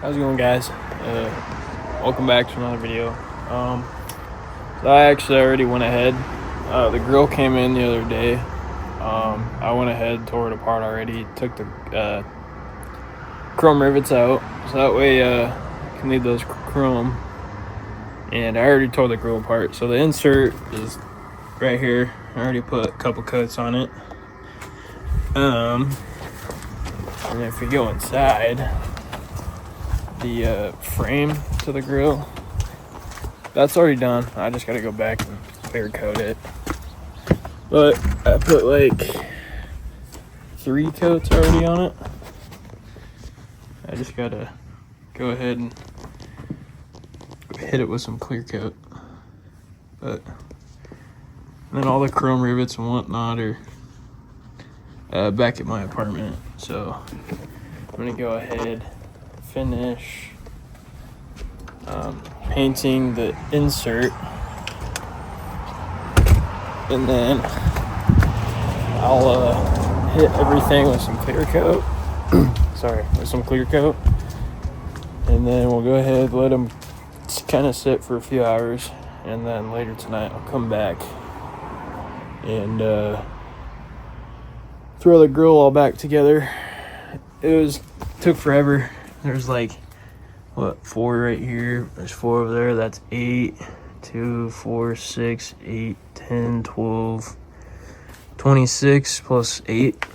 How's it going, guys? Welcome back to another video. So I actually already went ahead. The grill came in the other day. I went ahead, tore it apart already, took the chrome rivets out, so that way I can leave those chrome. And I already tore the grill apart, so the insert is right here. I already put a couple coats on it. And if we go inside, the frame to the grill, that's already done. I just gotta go back and clear coat it. But I put like 3 coats already on it. I just gotta go ahead and hit it with some clear coat. But then all the chrome rivets and whatnot are back at my apartment. So I'm gonna go ahead, finish painting the insert, and then I'll hit everything with some clear coat. With some clear coat, and then we'll go ahead, let them kind of sit for a few hours, and then later tonight I'll come back and throw the grill all back together. It took forever. There's like 4 right here, there's 4 over there, that's 8, 2, 4, 6, 8, 10, 12, 26 plus 8,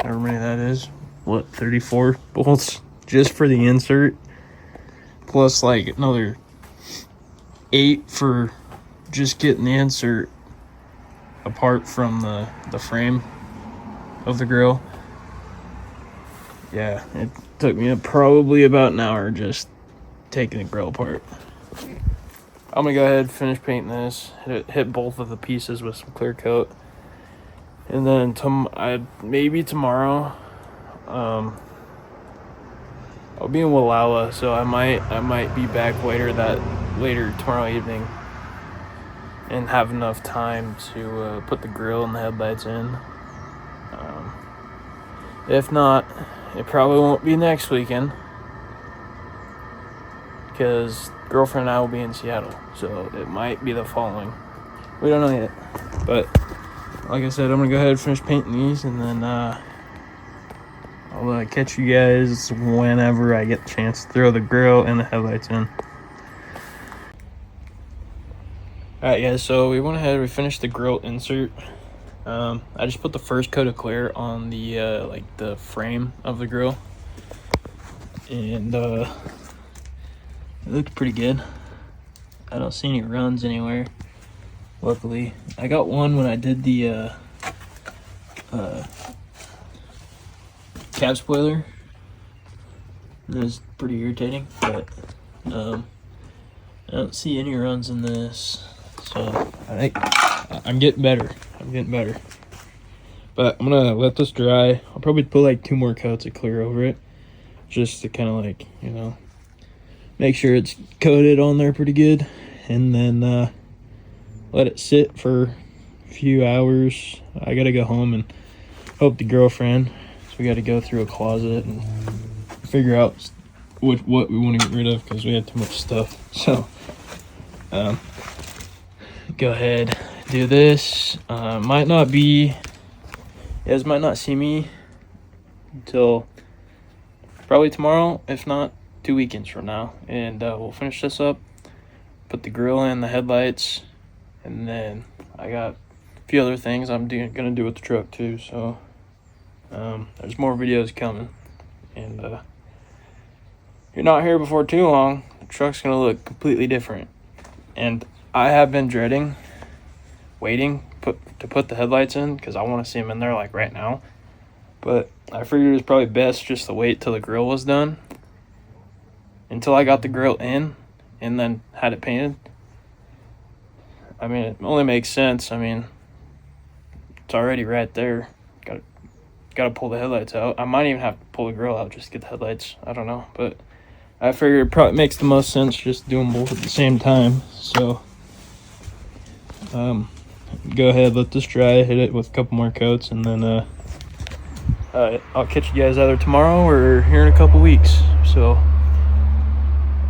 however many that is, 34 bolts just for the insert, plus like another 8 for just getting the insert apart from the frame of the grill. Yeah, it took me probably about an hour just taking the grill apart. I'm gonna go ahead and finish painting this, hit both of the pieces with some clear coat, and then maybe tomorrow I'll be in Wallowa, so I might be back later tomorrow evening and have enough time to put the grill and the headlights in. If not, it probably won't be next weekend because girlfriend and I will be in Seattle, so it might be the following. We don't know yet, but like I said, I'm gonna go ahead and finish painting these, and then I'll catch you guys whenever I get the chance to throw the grill and the headlights in. Alright guys, so we went ahead, we finished the grill insert. I just put the first coat of clear on the the frame of the grill, and it looked pretty good. I don't see any runs anywhere, luckily. I got one when I did the cab spoiler. It was pretty irritating, but I don't see any runs in this, so I think I'm getting better. But I'm gonna let this dry. I'll probably put like 2 more coats of clear over it, just to kind of make sure it's coated on there pretty good, and then let it sit for a few hours. I gotta go home and help the girlfriend, so we gotta go through a closet and figure out what we want to get rid of because we have too much stuff. So go ahead, do this. You guys might not see me until probably tomorrow, if not 2 weekends from now, and we'll finish this up, put the grill in, the headlights, and then I got a few other things I'm gonna do with the truck too. So there's more videos coming, and if you're not here before too long, the truck's gonna look completely different. And I have been dreading waiting to put the headlights in because I want to see them in there like right now, but I figured it was probably best just to wait till the grill was done, until I got the grill in and then had it painted. I mean, it only makes sense. I mean, it's already right there. Gotta pull the headlights out. I might even have to pull the grill out just to get the headlights. I don't know, but I figured it probably makes the most sense just doing both at the same time. So go ahead, let this dry, hit it with a couple more coats, and then I'll catch you guys either tomorrow or here in a couple weeks. So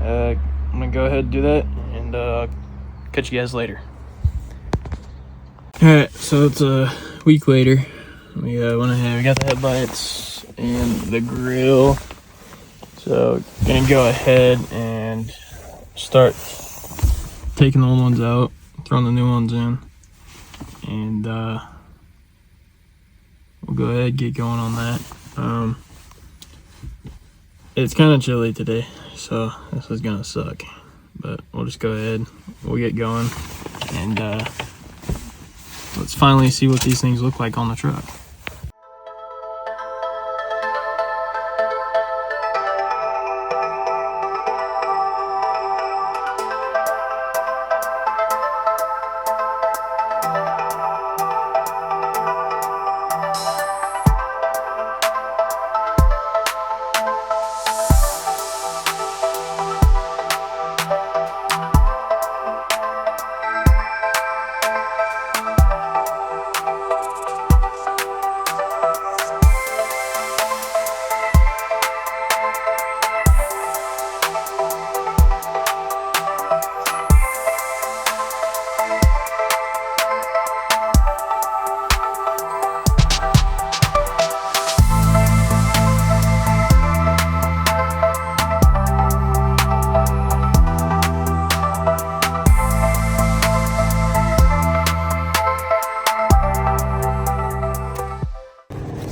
I'm gonna go ahead and do that, and catch you guys later. All right, so it's a week later. We went ahead. We got the headlights and the grill. So gonna go ahead and start taking the old ones out, throwing the new ones in, and we'll go ahead and get going on that. It's kind of chilly today, so this is gonna suck, but we'll just go ahead, we'll get going, and let's finally see what these things look like on the truck.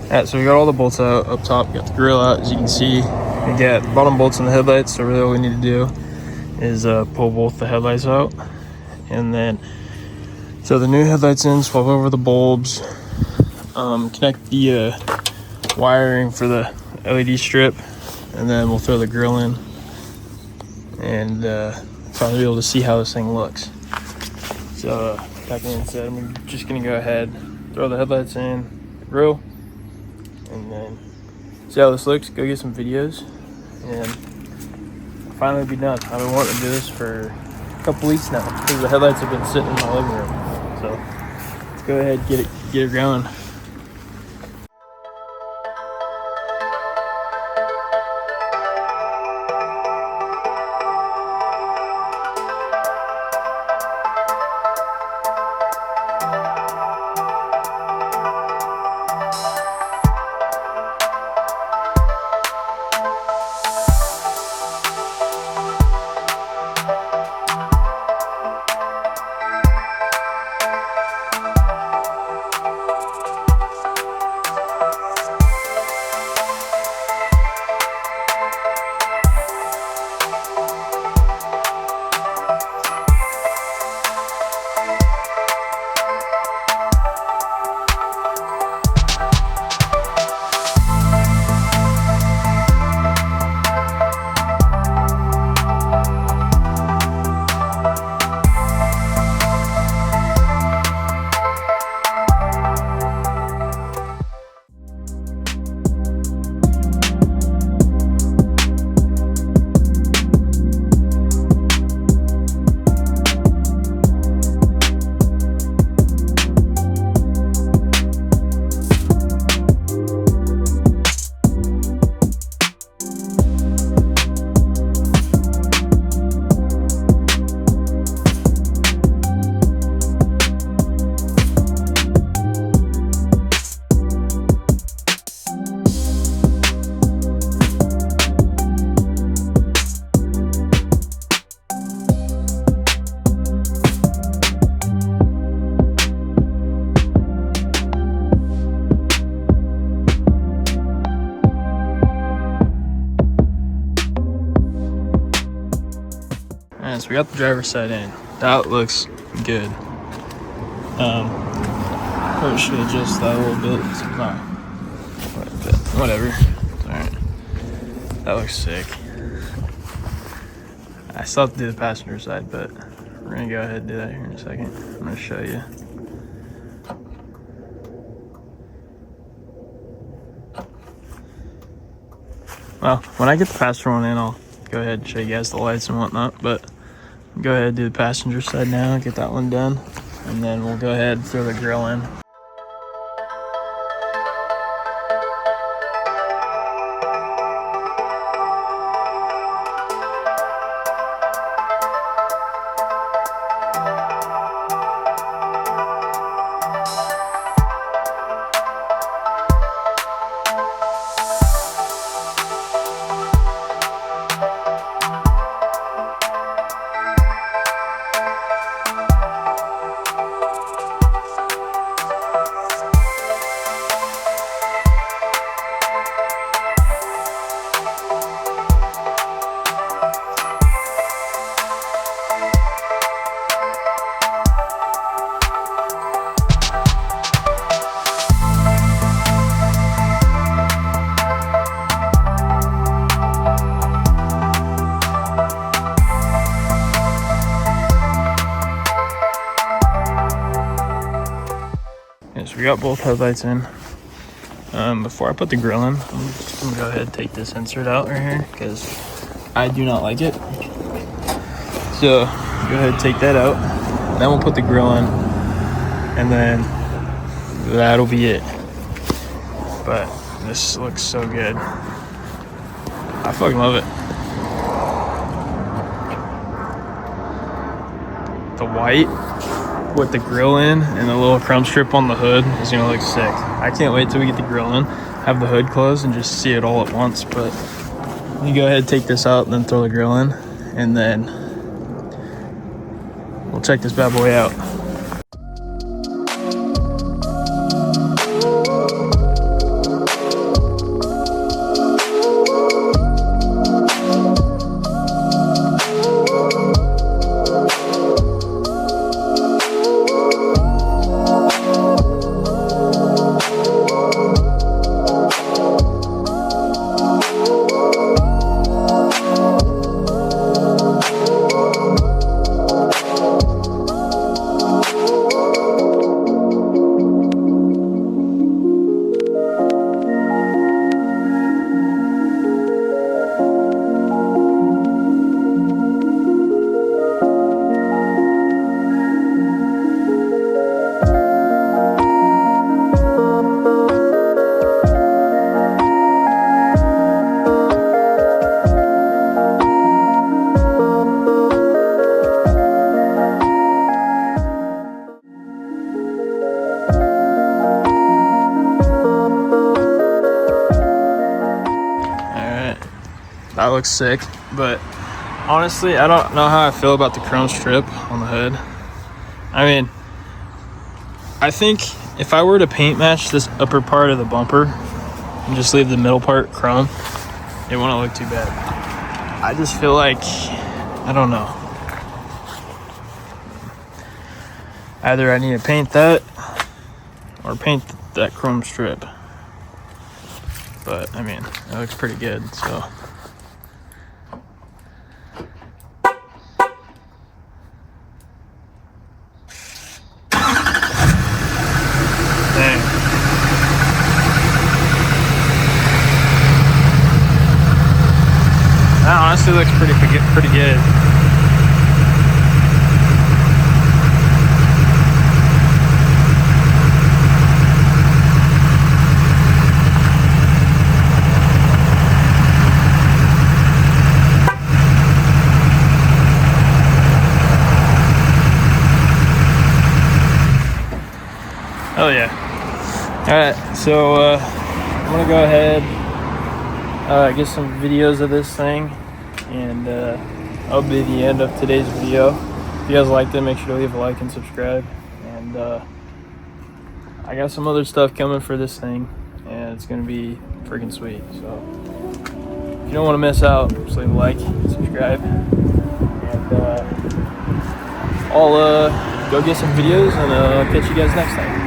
Alright, so we got all the bolts out up top, got the grill out. As you can see, we got bottom bolts in the headlights, so really all we need to do is pull both the headlights out, and then so the new headlights in, swap over the bulbs, connect the wiring for the LED strip, and then we'll throw the grill in, and probably be able to see how this thing looks. So back in instead, I'm just gonna go ahead, throw the headlights in, the grill, and then see how this looks, go get some videos, and finally be done. I've been wanting to do this for a couple weeks now because the headlights have been sitting in my living room. So let's go ahead and get it going. Alright, so we got the driver's side in. That looks good. Probably should adjust that a little bit. It's not, whatever. Alright. That looks sick. I still have to do the passenger side, but we're gonna go ahead and do that here in a second. I'm gonna show you. Well, when I get the passenger one in, I'll go ahead and show you guys the lights and whatnot, but go ahead and do the passenger side now, get that one done, and then we'll go ahead and throw the grill in. got both headlights in. Before I put the grill in, I'm just gonna go ahead and take this insert out right here because I do not like it. So go ahead and take that out. Then we'll put the grill in, and then that'll be it. But this looks so good. I fucking love it. The white with the grill in and the little crumb strip on the hood is gonna look sick. I can't wait till we get the grill in, have the hood closed, and just see it all at once. But you go ahead, take this out, then throw the grill in, and then we'll check this bad boy out. That looks sick, but honestly, I don't know how I feel about the chrome strip on the hood. I mean, I think if I were to paint match this upper part of the bumper and just leave the middle part chrome, it wouldn't look too bad. I just feel like, I don't know. Either I need to paint that or paint that chrome strip. But, I mean, it looks pretty good, so. That honestly looks pretty good. Oh yeah. Alright, so I'm gonna go ahead get some videos of this thing, and that'll be the end of today's video. If you guys liked it, make sure to leave a like and subscribe. And I got some other stuff coming for this thing, and it's gonna be freaking sweet. So if you don't want to miss out, just leave a like, subscribe, and I'll go get some videos, and I'll catch you guys next time.